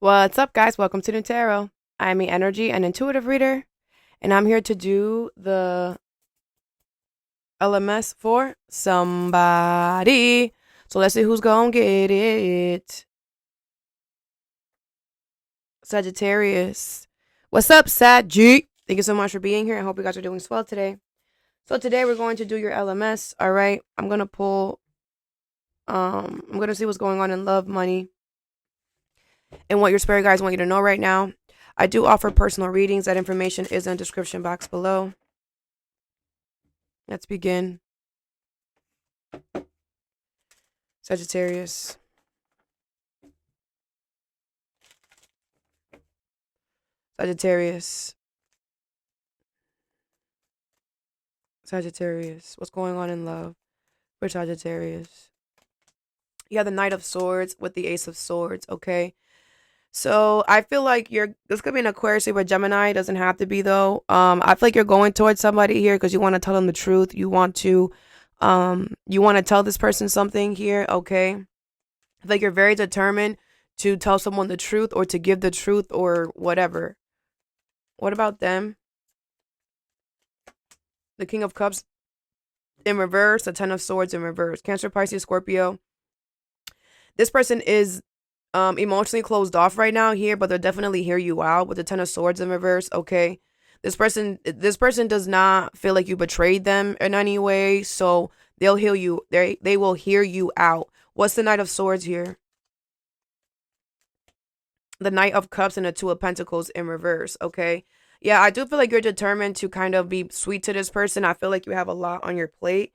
What's up, guys? Welcome to Nutarot. I'm an energy and intuitive reader, and I'm here to do the LMS for somebody. So let's see who's gonna get it. Sagittarius. What's up, Sag? Thank you so much for being here. I hope you guys are doing swell today. So today we're going to do your LMS. All right. I'm gonna pull. I'm gonna see what's going on in love, money, and what your spirit guides want you to know right now. I do offer personal readings. That information is in the description box below. Let's begin. Sagittarius. Sagittarius. Sagittarius. What's going on in love for Sagittarius? You have the Knight of Swords with the Ace of Swords, okay? So I feel like this could be an Aquarius or Gemini. It doesn't have to be though. I feel like you're going towards somebody here because you want to tell them the truth. You want to tell this person something here, okay? I feel like you're very determined to tell someone the truth or to give the truth or whatever. What about them? The King of Cups in reverse, the Ten of Swords in reverse. Cancer, Pisces, Scorpio. This person is emotionally closed off right now here, but they'll definitely hear you out with the Ten of Swords in reverse, okay? This person does not feel like you betrayed them in any way, so they'll hear you. They will hear you out. What's the Knight of Swords here? The Knight of Cups and the Two of Pentacles in reverse, okay? Yeah, I do feel like you're determined to kind of be sweet to this person. I feel like you have a lot on your plate.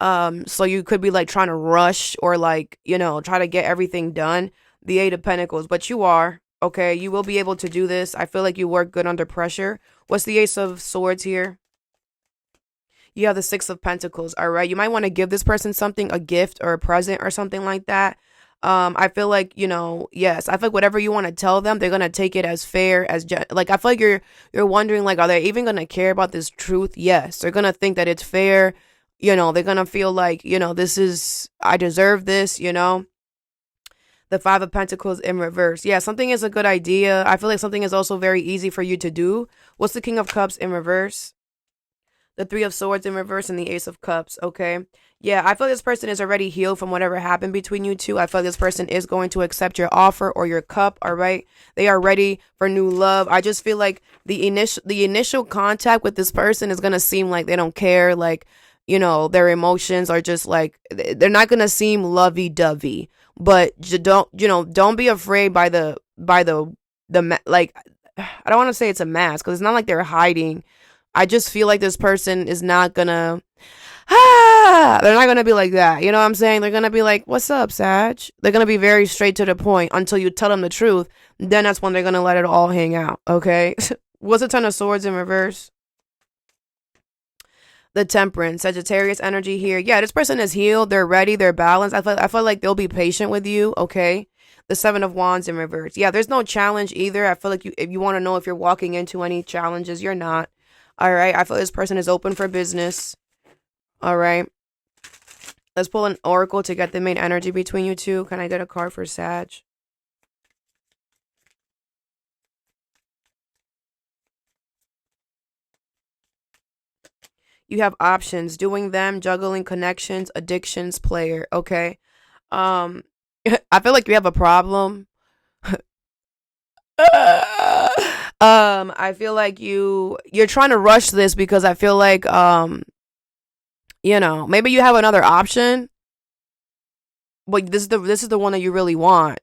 So you could be like trying to rush or like, try to get everything done. The Eight of Pentacles, but you are, okay? You will be able to do this. I feel like you work good under pressure. What's the Ace of Swords here? You have the Six of Pentacles, all right? You might want to give this person something, a gift or a present or something like that. I feel like, yes, I feel like whatever you want to tell them, they're going to take it as fair as, like, I feel like you're wondering, like, are they even going to care about this truth? Yes, they're going to think that it's fair. They're going to feel like, I deserve this, The Five of Pentacles in reverse. Yeah, something is a good idea. I feel like something is also very easy for you to do. What's the King of Cups in reverse? The Three of Swords in reverse and the Ace of Cups, okay? Yeah, I feel this person is already healed from whatever happened between you two. I feel this person is going to accept your offer or your cup, all right? They are ready for new love. I just feel like the initial contact with this person is going to seem like they don't care, like, their emotions are just like, they're not going to seem lovey-dovey. But don't be afraid by the like, I don't want to say it's a mask because it's not like they're hiding. I just feel like this person is not gonna, they're not gonna be like that. You know what I'm saying? They're gonna be like, what's up, Sag? They're gonna be very straight to the point until you tell them the truth. Then that's when they're gonna let it all hang out, okay? What's a Ten of Swords in reverse? The Temperance, Sagittarius energy here. Yeah, this person is healed. They're ready. They're balanced. I feel like they'll be patient with you. Okay. The Seven of Wands in reverse. Yeah, there's no challenge either. I feel like if you want to know if you're walking into any challenges, you're not. All right. I feel this person is open for business. All right. Let's pull an oracle to get the main energy between you two. Can I get a card for Sag? You have options, doing them, juggling connections, addictions, player, okay? I feel like you have a problem. I feel like you're trying to rush this because I feel like maybe you have another option, but this is the one that you really want.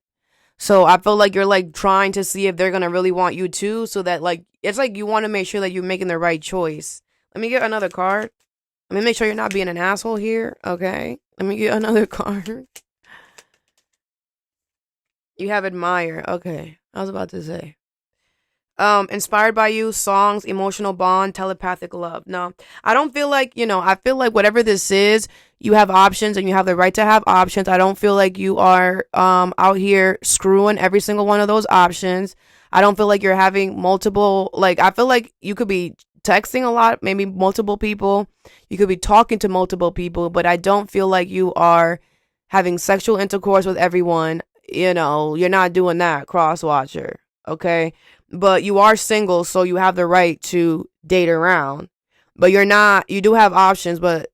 So I feel like you're like trying to see if they're gonna really want you too, so that like it's like you want to make sure that you're making the right choice. Let me get another card. Let me make sure you're not being an asshole here. Okay. Let me get another card. You have admire. Okay. I was about to say. Inspired by you, songs, emotional bond, telepathic love. No, I don't feel like, I feel like whatever this is, you have options and you have the right to have options. I don't feel like you are out here screwing every single one of those options. I don't feel like you're having multiple, like, I feel like you could be texting a lot, maybe multiple people. You could be talking to multiple people, but I don't feel like you are having sexual intercourse with everyone. you're not doing that, cross watcher. Okay. But you are single, so you have the right to date around. But you're not, you do have options, but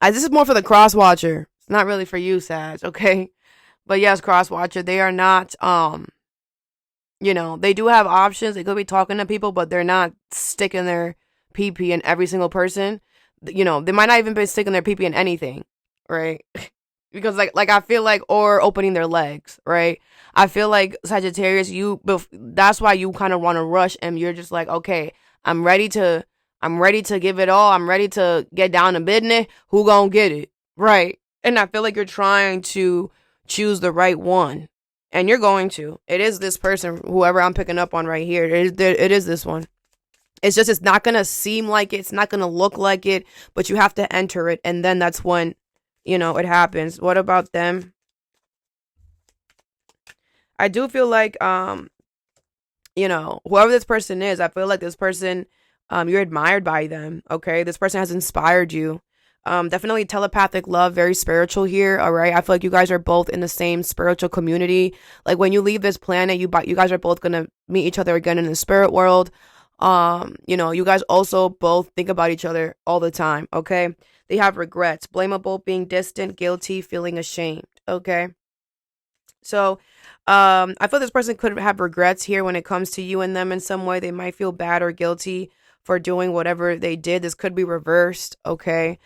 this is more for the cross watcher. It's not really for you, Sag, okay? But yes, cross watcher, they are not, they do have options. They could be talking to people, but they're not sticking their PP in every single person. They might not even be sticking their PP in anything, right? Because like I feel like, or opening their legs, right? I feel like Sagittarius, that's why you kind of want to rush, and you're just like, okay, I'm ready to give it all. I'm ready to get down to business. Who gonna get it, right? And I feel like you're trying to choose the right one, and you're going to. It is this person, whoever I'm picking up on right here. It is this one. It's just, it's not gonna seem like it. It's not gonna look like it, but you have to enter it, and then that's when it happens. What about them? I do feel like, whoever this person is, I feel like this person, you're admired by them. Okay. This person has inspired you. Definitely telepathic love, very spiritual here. All right. I feel like you guys are both in the same spiritual community. Like when you leave this planet, you guys are both going to meet each other again in the spirit world. You guys also both think about each other all the time. Okay. They have regrets, blamable, being distant, guilty, feeling ashamed. Okay. So, I feel this person could have regrets here when it comes to you and them in some way. They might feel bad or guilty for doing whatever they did. This could be reversed. Okay.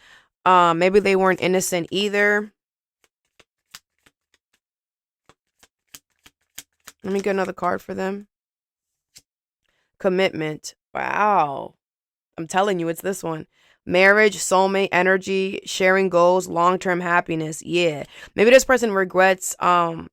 Maybe they weren't innocent either. Let me get another card for them. Commitment. Wow. I'm telling you, it's this one. Marriage, soulmate, energy, sharing goals, long-term happiness. Yeah. Maybe this person regrets, I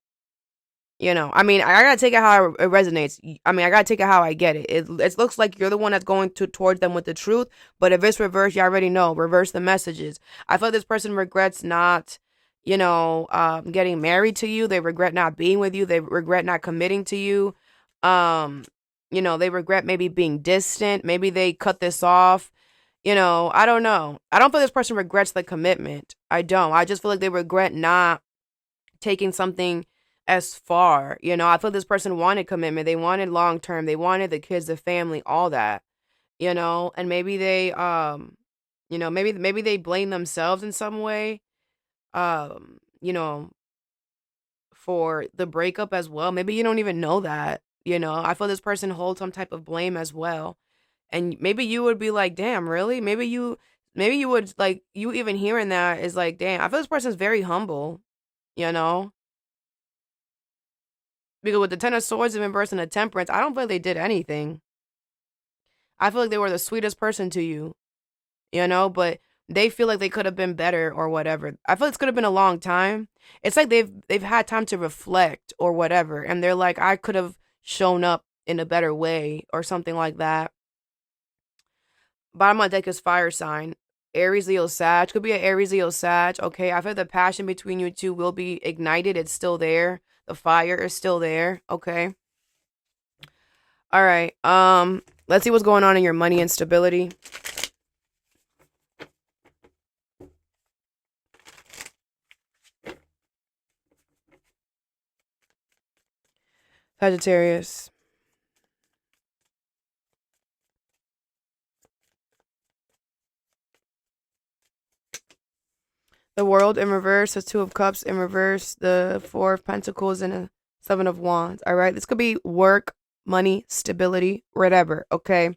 gotta take it how it resonates. I gotta take it how I get it. It looks like you're the one that's going towards them with the truth, but if it's reversed, you already know. Reverse the messages. I feel this person regrets not, getting married to you. They regret not being with you. They regret not committing to you. They regret maybe being distant. Maybe they cut this off. I don't know. I don't feel this person regrets the commitment. I don't. I just feel like they regret not taking something as far. I feel this person wanted commitment. They wanted long term. They wanted the kids, the family, all that. And maybe they maybe they blame themselves in some way. Um, you know, for the breakup as well. Maybe you don't even know that. I feel this person holds some type of blame as well. And maybe you would be like, damn, really? Maybe you would, like, you even hearing that is like, damn, I feel this person's very humble, you know? Because with the Ten of Swords in reverse and the Temperance, I don't feel like they did anything. I feel like they were the sweetest person to you, but they feel like they could have been better or whatever. I feel it's could have been a long time. It's like they've had time to reflect or whatever, and they're like, I could have shown up in a better way or something like that. Bottom of my deck is fire sign. Aries, Leo, Sag. Could be an Aries, Leo, Sag. Okay, I feel the passion between you two will be ignited. It's still there. The fire is still there. Okay. All right. Let's see what's going on in your money and stability. Sagittarius. The World in reverse, the Two of Cups in reverse, the Four of Pentacles, and a Seven of Wands. All right. This could be work, money, stability, whatever. Okay.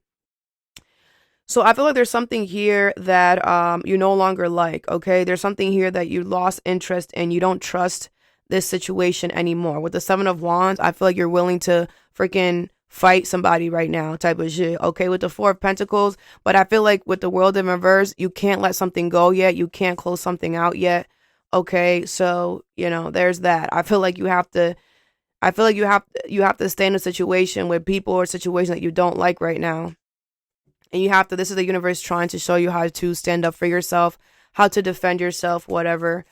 So I feel like there's something here that you no longer like. Okay. There's something here that you lost interest in. You don't trust this situation anymore. With the Seven of Wands, I feel like you're willing to freaking fight somebody right now type of shit. Okay, with the Four of Pentacles, but I feel like with the World in reverse, you can't let something go yet. You can't close something out yet. Okay, so there's that. I feel like you have to stay in a situation with people or a situation that you don't like right now. And this is the universe trying to show you how to stand up for yourself, how to defend yourself, whatever.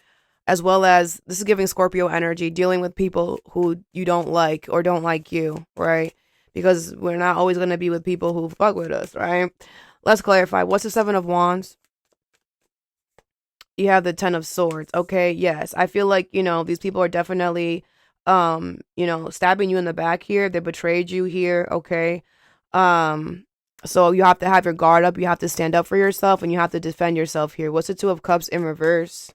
As well as, this is giving Scorpio energy, dealing with people who you don't like or don't like you, right? Because we're not always going to be with people who fuck with us, right? Let's clarify. What's the Seven of Wands? You have the Ten of Swords. Okay, yes. I feel like, these people are definitely stabbing you in the back here. They betrayed you here, okay? Um, so you have to have your guard up. You have to stand up for yourself, and you have to defend yourself here. What's the Two of Cups in reverse?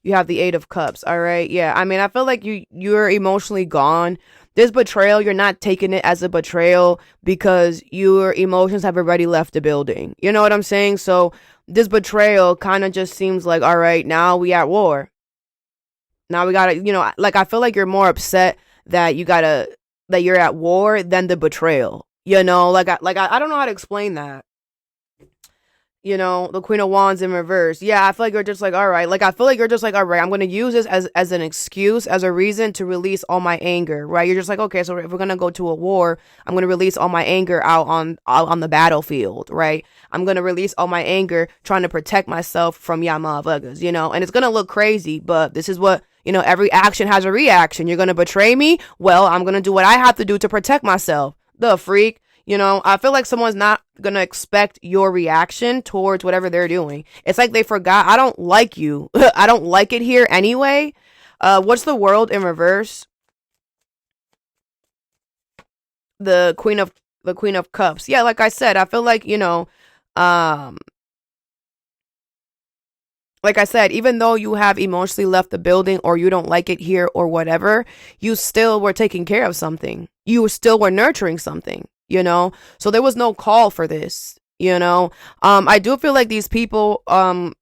You have the Eight of Cups, all right? Yeah, I mean, I feel like you're emotionally gone. This betrayal, you're not taking it as a betrayal because your emotions have already left the building. You know what I'm saying? So this betrayal kind of just seems like, all right, now we at war. Now we gotta, like I feel like you're more upset that that you're at war than the betrayal. I don't know how to explain that. The Queen of Wands in reverse. Yeah, I feel like you're just like, all right. Like, I feel like you're just like, all right, I'm going to use this as an excuse, as a reason to release all my anger, right? You're just like, okay, so if we're going to go to a war, I'm going to release all my anger out on the battlefield, right? I'm going to release all my anger trying to protect myself from y'all motherfuckers, and it's going to look crazy, but this is what, every action has a reaction. You're going to betray me? Well, I'm going to do what I have to do to protect myself. The freak. I feel like someone's not going to expect your reaction towards whatever they're doing. It's like they forgot, I don't like you. I don't like it here anyway. What's the World in reverse? The Queen of Cups. Yeah, like I said, I feel like, like I said, even though you have emotionally left the building or you don't like it here or whatever, you still were taking care of something. You still were nurturing something. So there was no call for this. I do feel like these people,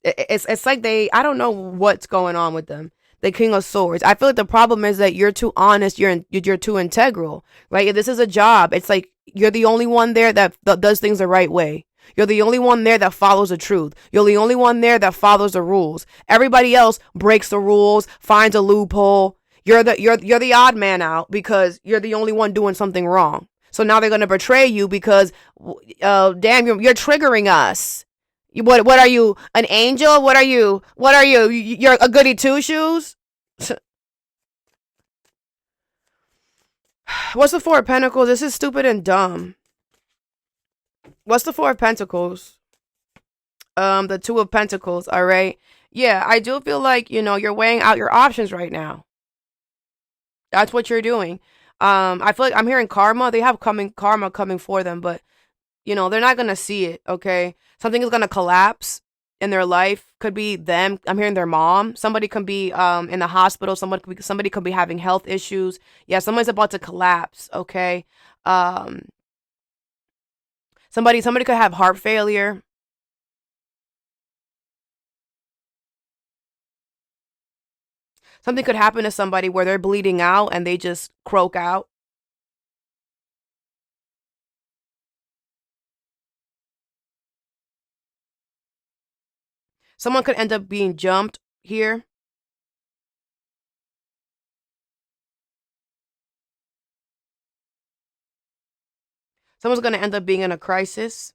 it's like I don't know what's going on with them. The King of Swords. I feel like the problem is that you're too honest. You're too integral, right? If this is a job, it's like you're the only one there that does things the right way. You're the only one there that follows the truth. You're the only one there that follows the rules. Everybody else breaks the rules, finds a loophole. You're the odd man out because you're the only one doing something wrong. So now they're going to betray you because, damn, you're triggering us. What are you, an angel? What are you? You're a goody two shoes? What's the Four of Pentacles? This is stupid and dumb. What's the Four of Pentacles? The Two of Pentacles, all right? Yeah, I do feel like, you're weighing out your options right now. That's what you're doing. I feel like I'm hearing karma. They have karma coming for them, but they're not gonna see it. Okay, something is gonna collapse in their life. Could be them. I'm hearing their mom. Somebody can be in the hospital. Somebody could be having health issues. Yeah, someone's about to collapse. Okay, somebody could have heart failure. Something could happen to somebody where they're bleeding out and they just croak out. Someone could end up being jumped here. Someone's going to end up being in a crisis.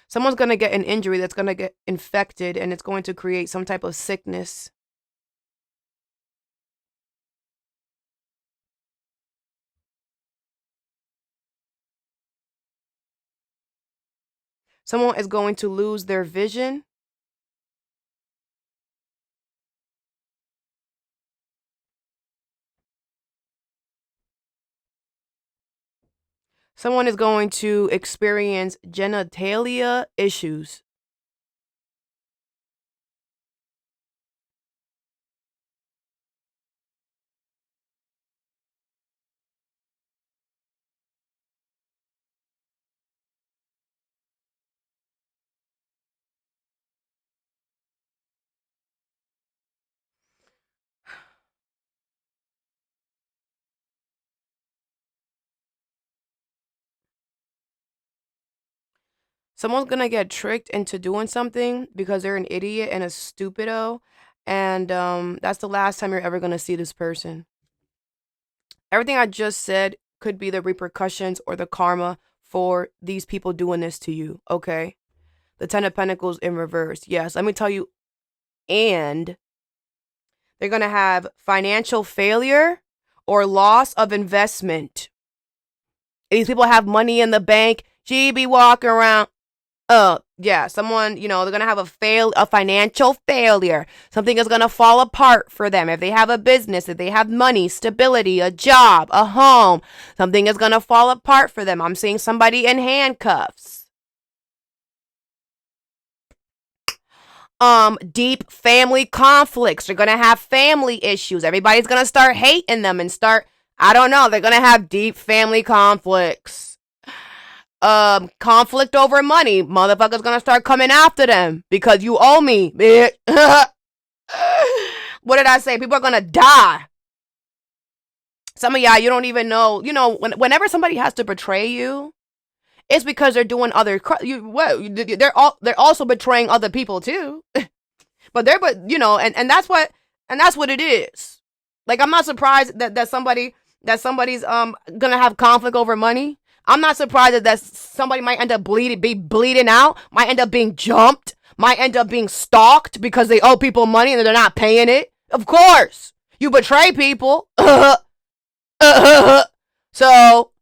Someone's going to get an injury that's going to get infected and it's going to create some type of sickness. Someone is going to lose their vision. Someone is going to experience genitalia issues. Someone's going to get tricked into doing something because they're an idiot and a stupido. And that's the last time you're ever going to see this person. Everything I just said could be the repercussions or the karma for these people doing this to you, okay? The Ten of Pentacles in reverse. Yes, let me tell you. And they're going to have financial failure or loss of investment. These people have money in the bank. She be walking around. Yeah, someone, they're gonna have a financial failure. Something is gonna fall apart for them. If they have a business, if they have money, stability, a job, a home, something is gonna fall apart for them. I'm seeing somebody in handcuffs. Deep family conflicts. They're gonna have family issues. Everybody's gonna start hating them and start, I don't know, they're gonna have deep family conflicts. Conflict over money. Motherfuckers gonna start coming after them because you owe me, bitch. What did I say? People are gonna die. Some of y'all, you don't even know. Whenever somebody has to betray you, it's because they're doing they're also betraying other people too. but and that's what it is. Like, I'm not surprised that somebody's gonna have conflict over money. I'm not surprised that somebody might end up bleeding out, might end up being jumped, might end up being stalked because they owe people money and they're not paying it. Of course, you betray people. So,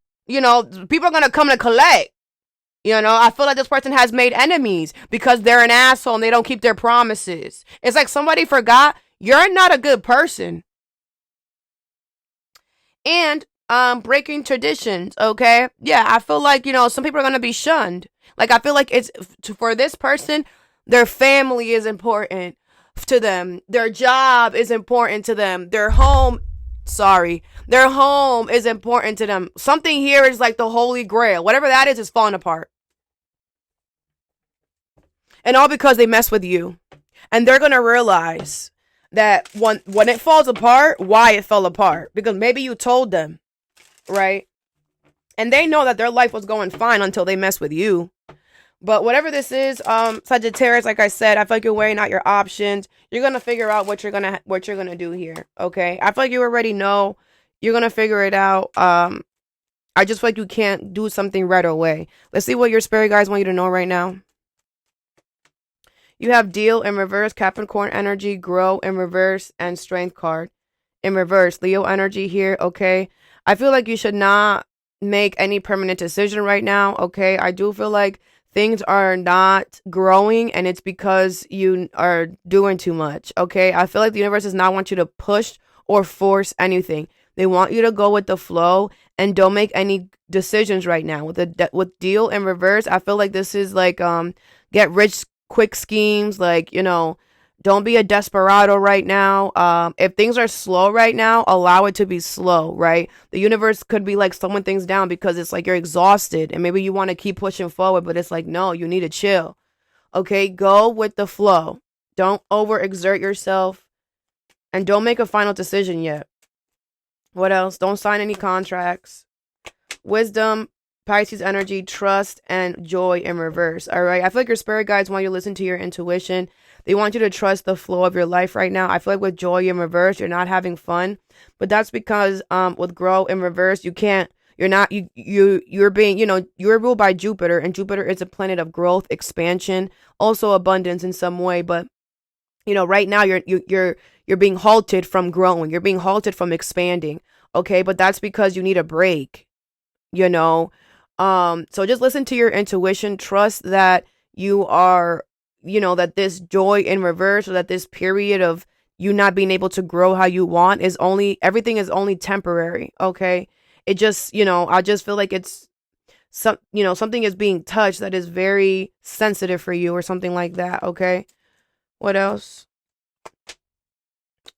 people are gonna come to collect. I feel like this person has made enemies because they're an asshole and they don't keep their promises. It's like somebody forgot you're not a good person. And breaking traditions, okay? Yeah, I feel like, some people are going to be shunned. Like, I feel like it's for this person, their family is important to them. Their job is important to them. Their home is important to them. Something here is like the holy grail. Whatever that is falling apart. And all because they mess with you. And they're going to realize that when it falls apart, why it fell apart. Because maybe you told them, right? And they know that their life was going fine until they mess with you. But whatever this is, Sagittarius, like I said, I feel like you're weighing out your options. You're gonna figure out what you're gonna do here. Okay, I feel like you already know. You're gonna figure it out. I just feel like you can't do something right away. Let's see what your spirit guides want you to know right now. You have deal in reverse, Capricorn energy, grow in reverse, and strength card in reverse. Leo energy here. Okay, I feel like you should not make any permanent decision right now. Okay, I do feel like things are not growing and it's because you are doing too much. Okay, I feel like the universe does not want you to push or force anything. They want you to go with the flow and don't make any decisions right now. With deal in reverse, I feel like this is like get rich quick schemes. Like, don't be a desperado right now. If things are slow right now, allow it to be slow, right? The universe could be like slowing things down because it's like you're exhausted and maybe you want to keep pushing forward, but it's like, no, you need to chill. Okay, go with the flow. Don't overexert yourself and don't make a final decision yet. What else? Don't sign any contracts. Wisdom, Pisces energy, trust, and joy in reverse. All right. I feel like your spirit guides want you to listen to your intuition. They want you to trust the flow of your life right now. I feel like with joy in reverse, you're not having fun, but that's because with grow in reverse, you're being, you're ruled by Jupiter, and Jupiter is a planet of growth, expansion, also abundance in some way. But right now you're being halted from growing. You're being halted from expanding. Okay, but that's because you need a break. So just listen to your intuition. Trust that you are, that this joy in reverse, or that this period of you not being able to grow how you want everything is only temporary. Okay. It just, I just feel like it's something is being touched that is very sensitive for you or something like that. Okay. What else?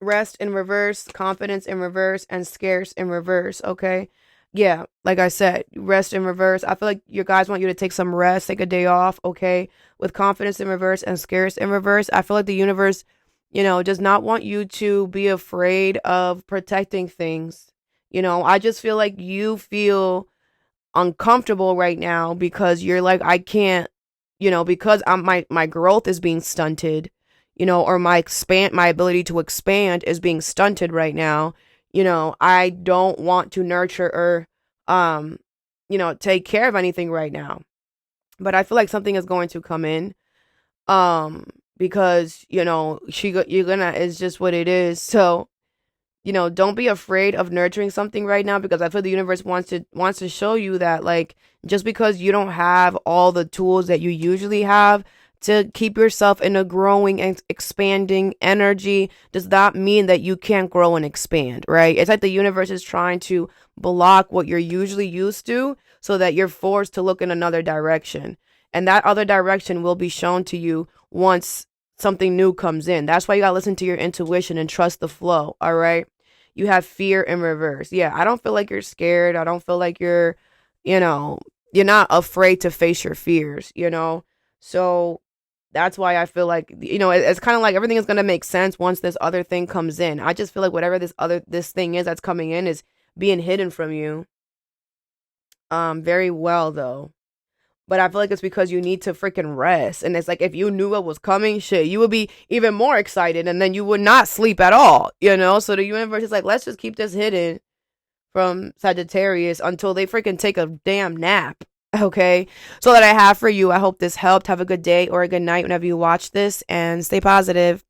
Rest in reverse, confidence in reverse, and scarce in reverse. Okay. Yeah, like I said, rest in reverse. I feel like your guys want you to take some rest, take a day off, okay? With confidence in reverse and scarce in reverse, I feel like the universe, does not want you to be afraid of protecting things. I just feel like you feel uncomfortable right now because you're like, I can't, because my growth is being stunted, or my ability to expand is being stunted right now. I don't want to nurture or, take care of anything right now. But I feel like something is going to come in, because, you're gonna, it's just what it is. So, don't be afraid of nurturing something right now, because I feel the universe wants to show you that, like, just because you don't have all the tools that you usually have to keep yourself in a growing and expanding energy does not mean that you can't grow and expand, right? It's like the universe is trying to block what you're usually used to so that you're forced to look in another direction. And that other direction will be shown to you once something new comes in. That's why you gotta listen to your intuition and trust the flow, all right? You have fear in reverse. Yeah, I don't feel like you're scared. I don't feel like you know, you're not afraid to face your fears. So that's why I feel like, it's kind of like everything is going to make sense once this other thing comes in. I just feel like whatever this thing is that's coming in is being hidden from you. Very well though. But I feel like it's because you need to freaking rest. And it's like, if you knew what was coming, shit, you would be even more excited, and then you would not sleep at all. So the universe is like, let's just keep this hidden from Sagittarius until they freaking take a damn nap. Okay. So that I have for you. I hope this helped. Have a good day or a good night whenever you watch this, and stay positive.